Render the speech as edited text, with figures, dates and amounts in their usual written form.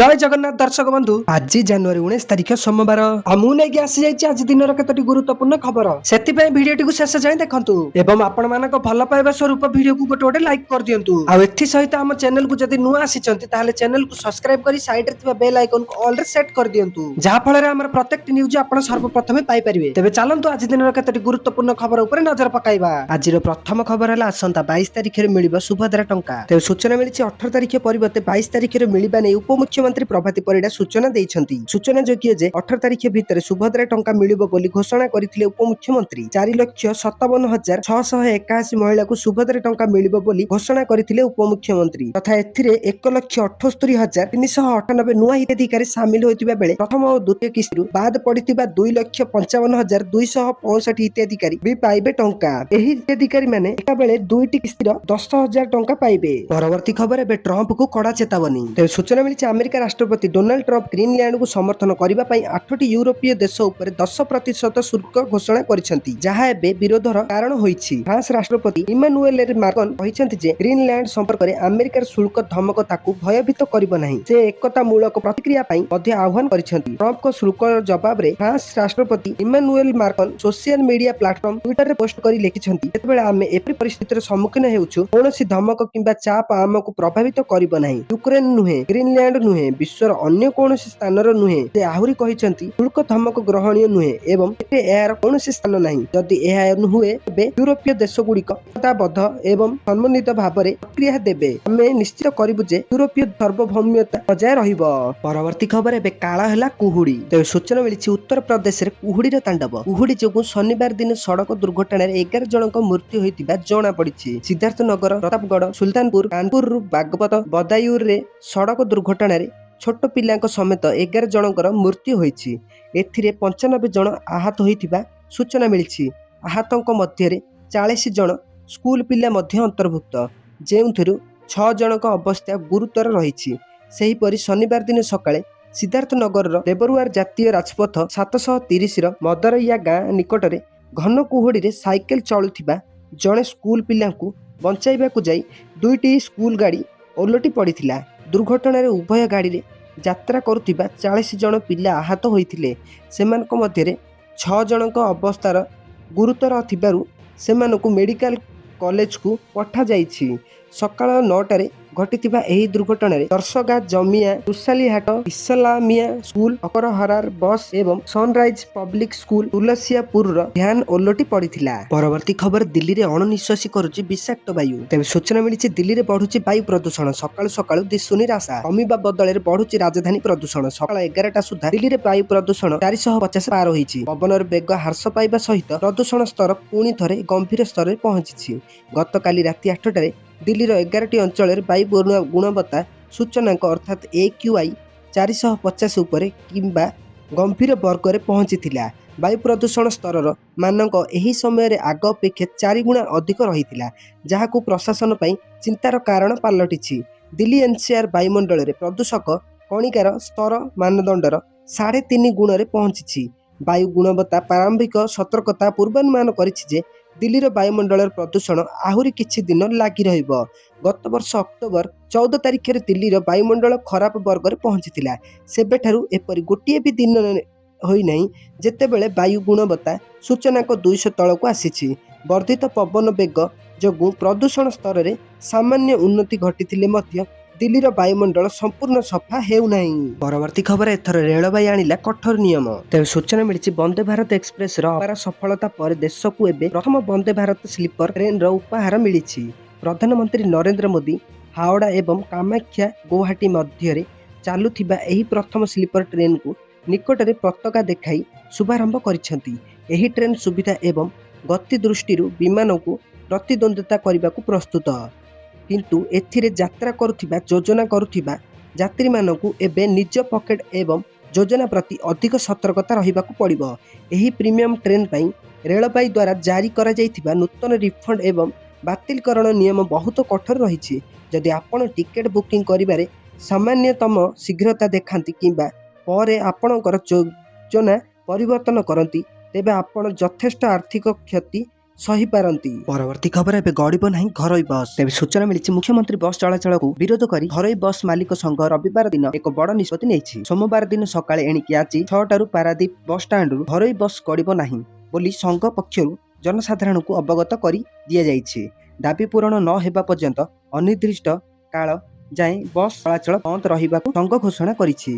जय जगन्नाथ दर्शक बंधु आज जनवरी 19 तारिख सोमवार आसी आज दिन केतोटी गुरुत्वपूर्ण खबर से भिडियो को शेष जाए देखंतु एवं आपण मानक भल पाइबा स्वरूप भिडियो को गोटे गोटे लाइक कर दियंतु आ एथि सहित हम चैनल को जदि नुआ आसीचंती ताले चैनल को सब्सक्राइब करी साइड रे थिबा बेल आइकन को ऑल रे सेट कर दियंतु जहा फल रे हमर प्रत्येक न्यूज आपण सर्वप्रथम पाई परिबे। तेबे चलंतु आज दिन केतोटी गुरुत्वपूर्ण खबर ऊपर नजर पकाइबा। आज प्रथम खबर हला आसंता 22 तारिख रे मिलिबो सुभद्रा टंका। तेबे सूचना मिलिछि 18 तारिख परिवर्ते 22 तारिख रे मिलिबा नै उपमुख्यमंत्री प्रभाती परिडा सूचना दैछंती। सूचना जोग्य जे 18 तारिख भितर सुभद्रा टंका मिलिबो बोली घोषणा करथिले उपमुख्यमंत्री। 4,57,681 महिला को सुभद्रा टंका मिलिबो बोली घोषणा करथिले उपमुख्यमंत्री तथा एथिरे 1,78,398 नुआ हिताधिकारी शामिल होइतिबा बेले प्रथम और द्वितीय किस्ती बाद पड़ितिबा 2,55,265 हिताधिकारी भी पाइबे टंका। एही हिताधिकारी माने एका बेले दुईटी किस्तीर 10,000 टंका पाइबे। परवर्ती खबर एबे ट्रम्प को कड़ा चेतावनी। तेबे सूचना मिलिछि अमेरिका राष्ट्रपति डोनाल्ड ट्रम्प ग्रीनलैंड को समर्थन करबा पई 8टी यूरोपीय देश ऊपर 10% शुल्क घोषणा करिसेंती जहा एबे विरोधर कारण होईछि। फ्रांस राष्ट्रपति इमानुएल माक्रोन कहिसेंती जे ग्रीनलैंड संपर्क रे अमेरिकार शुल्क धमक ताकू भयभीत करिब नाही। से एकता मूलक प्रतिक्रिया पई मध्ये आह्वान करिसेंती। ट्रम्प को शुल्क जवाब रे फ्रांस राष्ट्रपति Emmanuel Macron social media platform Twitter रे पोस्ट करी लिखिसेंती जेतेबेले आमे एपरि परिस्थितिर सम्मुखीन हेउछु कोनोसी धमक किंबा चाप आमको प्रभावित करिब नाही। यूक्रेन नुहे ग्रीनलैंड नुहे विश्वर अन्य कौनसी स्थानर नुहे। से आहुरी कहिसेंती शुल्क धमक ग्रहणीय नुहे एवं एते एहार कौनसी स्थान नाही। जदि एहा नुहे तबे यूरोपीय देश गुड़िक एकताबद्ध एवं समन्वित भाबरे प्रक्रिया देबे। हमें निश्चित करिबु जे यूरोपीय सार्वभौमता बजाय रहिबो। परवर्ती खबर एबे काला हला कुहुडी। तेबे सूचना मिलिछि उत्तर प्रदेश रे कुहुडीर तांडव। कुहुडी जोगु शनिवार दिन सड़क दुर्घटना रे 11 जनक मृत्यु होइतिबा जणा पड़िछि। सिद्धार्थनगर प्रतापगढ़ सुल्तानपुर कानपुर बागपत बदायूर रे सड़क दुर्घटना रे छोट पिलांक समेत 11 जनकर मृत्यु होइछि। एथिरे 95 जन आहत होइतिबा सूचना मिलिछि। आहतंक मध्यरे 40 जन स्कूल पिला मध्य अंतर्भुक्त जेउथुरु 6 जनक अवस्था गुरुतर रहिछि। सेही परि शनिवार दिन सकाळे सिद्धार्थनगर देवरुआर जातीय राजपथ 730 रो मदरैया गाँ निकटरे घन कुहुडी रे साइकेल चलुथिबा जणे स्कूल पिलांकु बंचाइबाकु जाई दुईटी स्कूल गाड़ी ओलटी पड़िथिला। दुर्घटना रे उभय गाड़ी रे यात्रा करुथिबा 40 जन पिला आहत होइथिले। सेमानक मध्यरे 6 जनक अवस्थार गुरुतर थिबारु सेमानकु मेडिकल कॉलेज को पठा जाइछि। सकाळ 9 रे घटिथिबा एही दुर्घटना रे दर्शगा जमिया तुसालीहाट इस्लामिया स्कूल अकरहरार बस एवं सनराइज पब्लिक स्कूल तुलसियापुर ध्यान ओलटी पड़िथिला। परवर्ती खबर दिल्ली रे अणनिश्वासी करुछि विषाक्त वायु। तेबे सूचना मिलिछि दिल्ली रे बढ़ुछि वायु प्रदूषण। सकाळ सकाळ दिसुनी रासा कमिबा बदले रे बढ़ुछि राजधानी प्रदूषण। सकाळ 11टा सुधा दिल्ली रे वायु प्रदूषण 450 पार होईछि। पवनर बेग ह्रास पाइबा सहित प्रदूषण स्तर पुणी थरे गंभीर स्तर रे पहुंचिछि। गतकाली राति 8टा रे दिल्लीर 11टी अंचल वायु गुणवत्ता सूचनांक अर्थात AQI 450 उपरे किंबा गंभीर वर्ग में पहुंची। वायु प्रदूषण स्तर मानक एही समय रे आग अपेक्षा 4 गुणा अधिक रही जहाकु प्रशासन पई चिंतार कारण पलटिछि। दिल्ली NCR वायुमंडल रे प्रदूषक कणिकार स्तर मानदंडर 3.5 गुण रे पहुंची। वायु गुणवत्ता प्रारंभिक सतर्कता पूर्वानुमान करिछि जे दिल्लीर वायुमंडल प्रदूषण आहुरी किछि दिन लागि रहिबो। गत वर्ष अक्टोबर 14 तारिख रे दिल्लीर वायुमंडल खराब वर्ग रे पहुंचिथिला। सेबेठारु एपरि गोटिए भी दिन होई नाही जेतेबेले वायु गुणवत्ता सूचनांक 200 तळकु आसीछि। वर्धित पवन बेग जोगु प्रदूषण स्तर रे सामान्य उन्नति घटिथिले मध्य दिल्लीर वायुमंडल संपूर्ण सफा हेउ नाही। परवर्ती खबर एथर रेलवे आनिला कठोर नियम। तेबे सूचना मिलिछि वंदे भारत एक्सप्रेस रो अपार सफलता पर देश को एबे प्रथम वंदे भारत स्लीपर ट्रेन रो उपहार मिलिछि। प्रधानमंत्री नरेंद्र मोदी हावड़ा एवं कामाख्या गुवाहाटी मध्य रे चालुथिबा एही प्रथम स्लीपर ट्रेन को निकटरे पताका देखाई शुभारंभ करिसेंती। एही ट्रेन सुविधा एवं गति दृष्टि विमान को प्रतिद्वंदिता करबाकू प्रस्तुत किंतु एथिरे यात्रा करुथिबा योजना करुथिबा यात्री मानकू एबे निज पॉकेट एवं योजना प्रति अधिक सतर्कता रहिबाकू पड़िबो। एही प्रीमियम ट्रेन पई रेलवे द्वारा जारी करा जाइथिबा नूतन रिफंड एवं बातिलकरण नियम बहुत कठोर रहिछि। जदि आपण टिकेट बुकिंग करिबारे सामान्यतम शीघ्रता देखांती किंबा परे आपणकर योजना परिवर्तन करंती तेबे आपण यथेष्ट आर्थिक क्षति ସହିପାରନ୍ତି। ପରବର୍ତ୍ତୀ ଖବର ଏବେ ଗଡ଼ିବ ନାହିଁ ଘରୋଇ ବସ୍। ତେବେ ସୂଚନା ମିଳିଛି ମୁଖ୍ୟମନ୍ତ୍ରୀ ବସ୍ ଚଳାଚଳକୁ ବିରୋଧ କରି ଘରୋଇ ବସ୍ ମାଲିକ ସଂଘ ରବିବାର ଦିନ ଏକ ବଡ଼ ନିଷ୍ପତ୍ତି ନେଇଛି। ସୋମବାର ଦିନ ସକାଳେ ଏଣିକି ଆଜି 6ଟାରୁ ପାରାଦୀପ ବସ୍ଷ୍ଟାଣ୍ଡରୁ ଘରୋଇ ବସ୍ ଗଡ଼ିବ ନାହିଁ ବୋଲି ସଂଘ ପକ୍ଷରୁ ଜନସାଧାରଣଙ୍କୁ ଅବଗତ କରି ଦିଆଯାଇଛି। ଦାବି ପୂରଣ ନ ହେବା ପର୍ଯ୍ୟନ୍ତ ଅନିର୍ଦ୍ଦିଷ୍ଟ କାଳ ଯାଏଁ ବସ୍ ଚଳାଚଳ ବନ୍ଦ ରହିବାକୁ ସଂଘ ଘୋଷଣା କରିଛି।